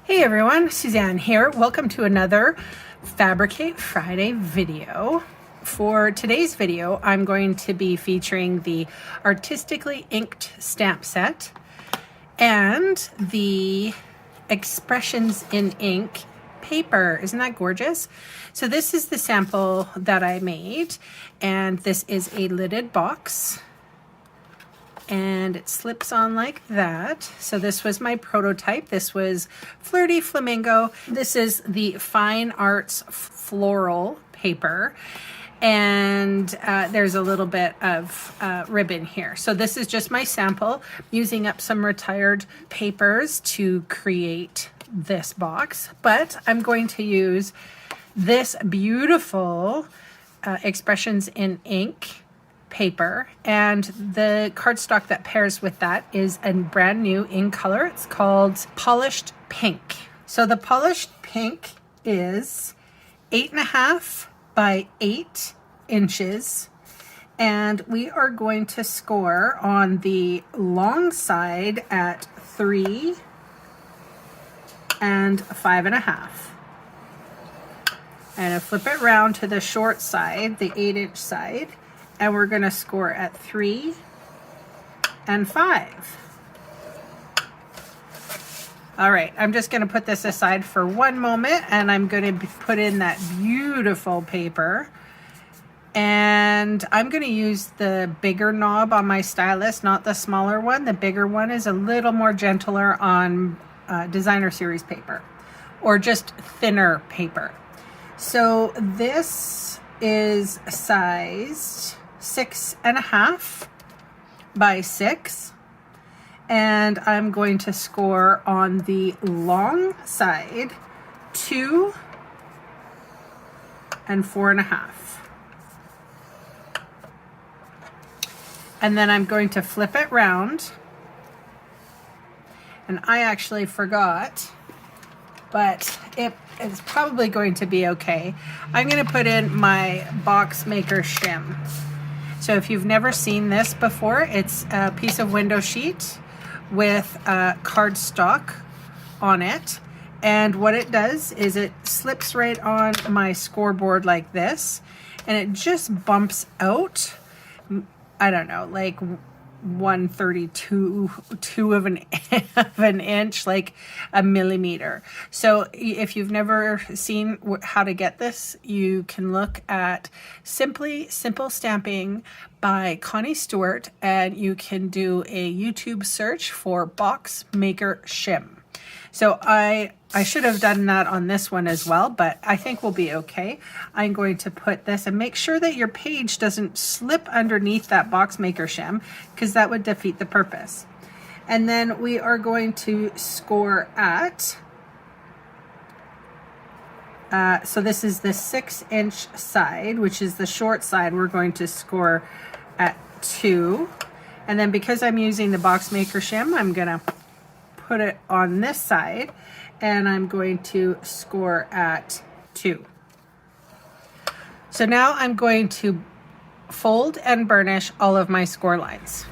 Hey everyone, Suzanne here. Welcome to another Fabricate Friday video. For today's video, I'm going to be featuring the artistically inked stamp set and the expressions in ink paper. Isn't that gorgeous? So this is the sample that I made, and this is a lidded box. And it slips on like that. So this was my prototype. This was Flirty Flamingo. This is the Fine Arts floral paper. And there's a little bit of ribbon here. So this is just my sample, using up some retired papers to create this box. But I'm going to use this beautiful expressions in ink paper, and the cardstock that pairs with that is a brand new in color. It's called Polished Pink. So the Polished Pink is 8.5 by 8 inches, and we are going to score on the long side at 3 and 5.5. And I flip it around to the short side, the 8-inch side, and we're going to score at 3 and 5. All right, I'm just going to put this aside for one moment, and I'm going to put in that beautiful paper. And I'm going to use the bigger knob on my stylus, not the smaller one. The bigger one is a little more gentler on designer series paper, or just thinner paper. So this is sized 6.5 by 6, and I'm going to score on the long side 2 and 4.5. And then I'm going to flip it round, and I actually forgot, but it is probably going to be okay. I'm going to put in my box maker shim. So if you've never seen this before, it's a piece of window sheet with cardstock on it. And what it does is it slips right on my scoreboard like this, and it just bumps out, I don't know, like 1/32 of an inch, like a millimeter. So if you've never seen how to get this, you can look at Simple Stamping by Connie Stewart, and you can do a YouTube search for box maker shim. So I should have done that on this one as well, but I think we'll be okay. I'm going to put this, and make sure that your page doesn't slip underneath that box maker shim, because that would defeat the purpose. And then we are going to score at, so this is the 6-inch side, which is the short side. We're going to score at 2. And then because I'm using the box maker shim, I'm gonna put it on this side, and I'm going to score at 2. So now I'm going to fold and burnish all of my score lines.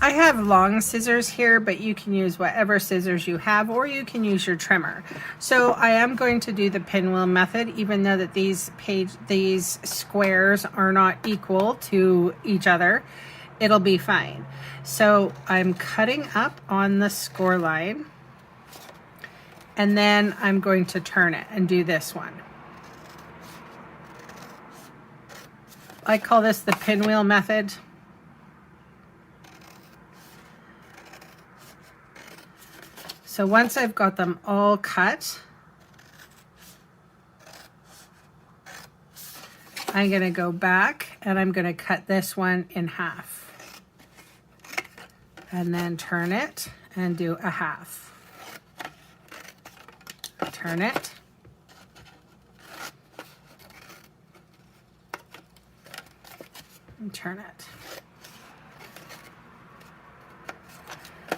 I have long scissors here, but you can use whatever scissors you have, or you can use your trimmer. So I am going to do the pinwheel method, even though that these squares are not equal to each other. It'll be fine. So I'm cutting up on the score line, and then I'm going to turn it and do this one. I call this the pinwheel method. So once I've got them all cut, I'm going to go back, and I'm going to cut this one in half, and then turn it and do a half. Turn it. And turn it.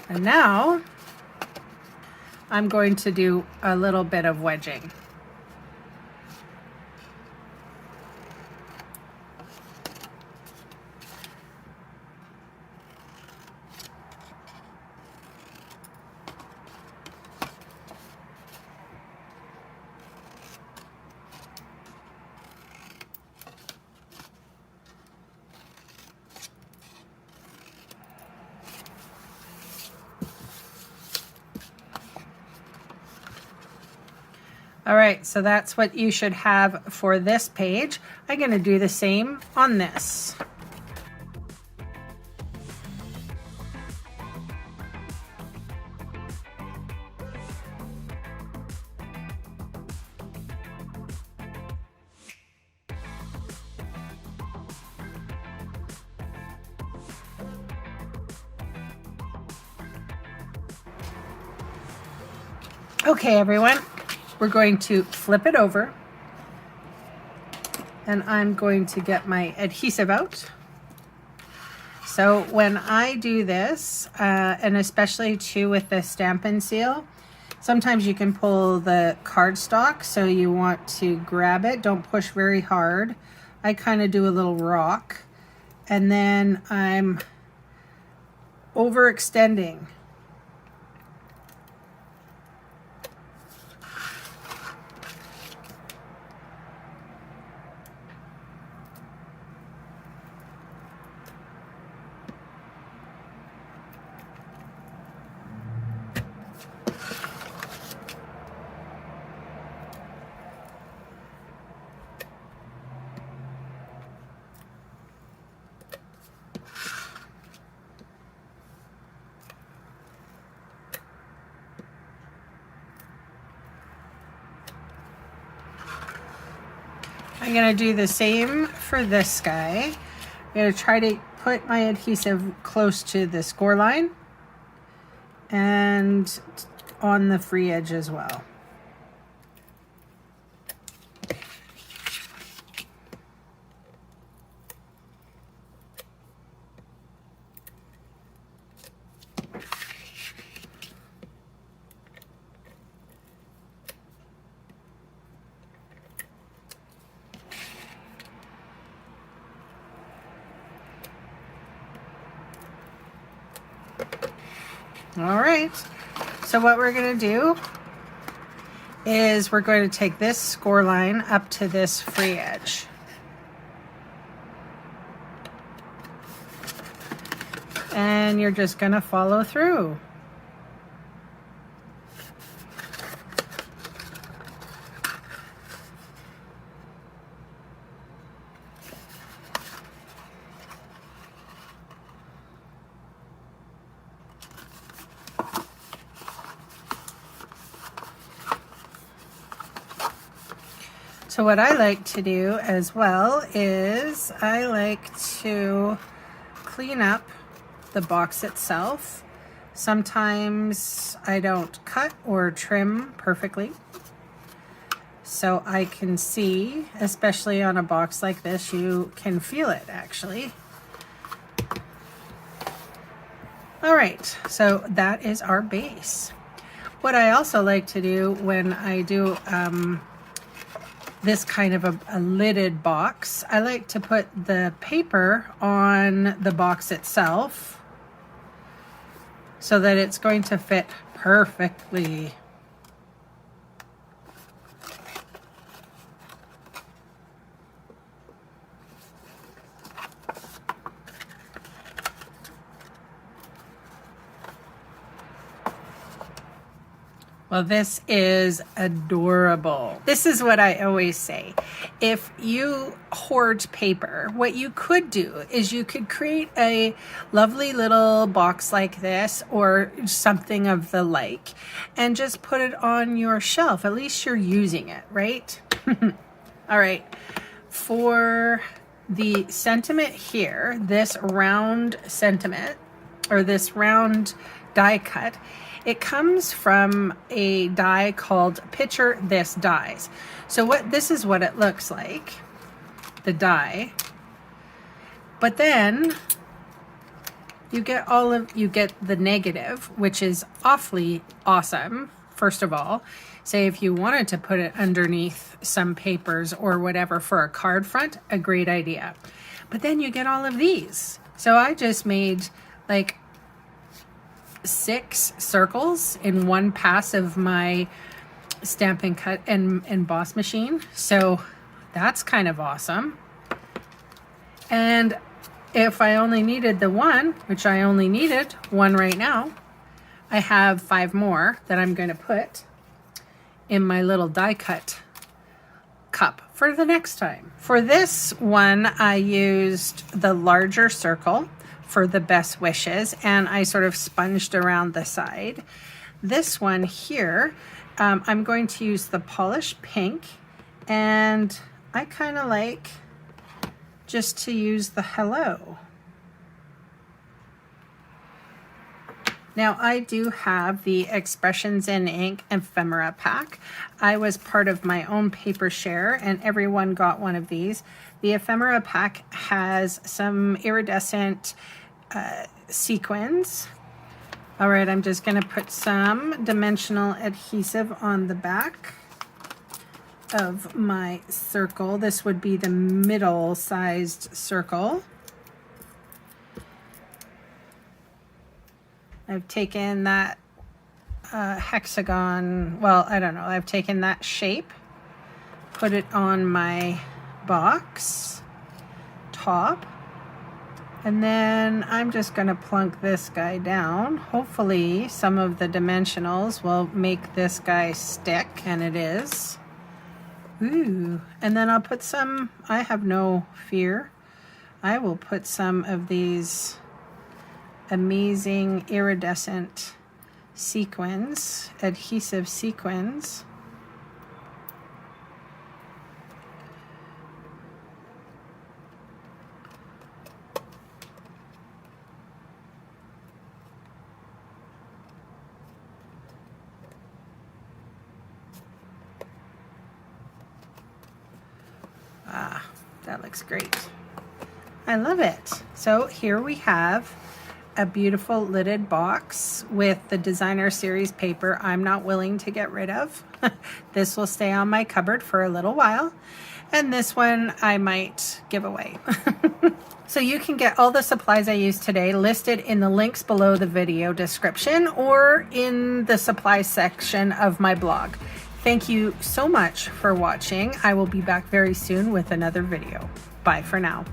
And now I'm going to do a little bit of wedging. All right, so that's what you should have for this page. I'm going to do the same on this. Okay, everyone, we're going to flip it over, and I'm going to get my adhesive out. So when I do this, and especially too with the Stampin' Seal, sometimes you can pull the cardstock, so you want to grab it. Don't push very hard. I kind of do a little rock, and then I'm overextending. I'm going to do the same for this guy. I'm going to try to put my adhesive close to the score line and on the free edge as well. All right, so what we're going to do is we're going to take this score line up to this free edge. And you're just going to follow through. So what I like to do as well is I like to clean up the box itself. Sometimes I don't cut or trim perfectly. So I can see, especially on a box like this, you can feel it actually. All right, so that is our base. What I also like to do when I do this kind of a lidded box, I like to put the paper on the box itself so that it's going to fit perfectly. Well, this is adorable. This is what I always say. If you hoard paper, what you could do is you could create a lovely little box like this or something of the like and just put it on your shelf. At least you're using it, right? All right. For the sentiment here, this round sentiment or this round die cut, it comes from a die called Picture This Dies. So this is what it looks like, the die. But then you get the negative, which is awfully awesome. First of all, say if you wanted to put it underneath some papers or whatever for a card front, a great idea. But then you get all of these. So I just made like 6 circles in one pass of my Stampin' Cut and emboss machine. So that's kind of awesome. And if I only needed the one, which I only needed one right now, I have 5 more that I'm going to put in my little die cut cup for the next time. For this one, I used the larger circle for the best wishes, and I sort of sponged around the side. This one here, I'm going to use the polished pink, and I kind of like just to use the hello. Now I do have the Expressions in Ink ephemera pack. I was part of my own paper share and everyone got one of these. The ephemera pack has some iridescent sequins. All right, I'm just gonna put some dimensional adhesive on the back of my circle. This would be the middle-sized circle. I've taken that hexagon, well, I don't know, I've taken that shape, put it on my box top, and then I'm just going to plunk this guy down. Hopefully some of the dimensionals will make this guy stick, and it is. Ooh, and then I'll put some, I have no fear, I will put some of these amazing iridescent sequins, adhesive sequins. Ah, that looks great. I love it. So here we have a beautiful lidded box with the designer series paper I'm not willing to get rid of. This will stay on my cupboard for a little while, and this one I might give away. So you can get all the supplies I used today listed in the links below the video description or in the supplies section of my blog. Thank you so much for watching. I will be back very soon with another video. Bye for now.